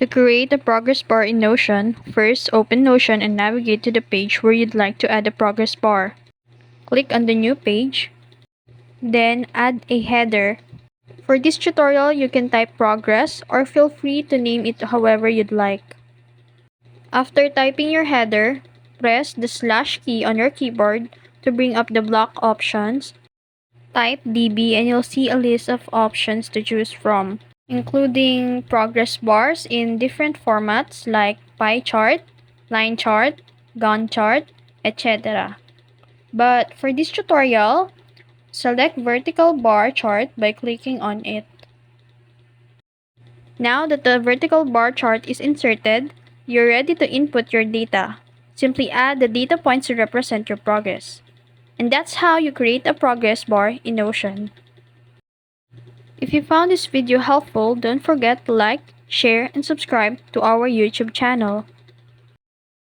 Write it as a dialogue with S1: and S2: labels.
S1: To create a progress bar in Notion, first open Notion and navigate to the page where you'd like to add a progress bar. Click on the new page, then add a header. For this tutorial, you can type progress or feel free to name it however you'd like. After typing your header, press the slash key on your keyboard to bring up the block options. Type DB and you'll see a list of options to choose from, including progress bars in different formats like pie chart, line chart, Gantt chart, etc. But for this tutorial, select vertical bar chart by clicking on it. Now that the vertical bar chart is inserted, you're ready to input your data. Simply add the data points to represent your progress. And that's how you create a progress bar in Notion. If you found this video helpful, don't forget to like, share, and subscribe to our YouTube channel.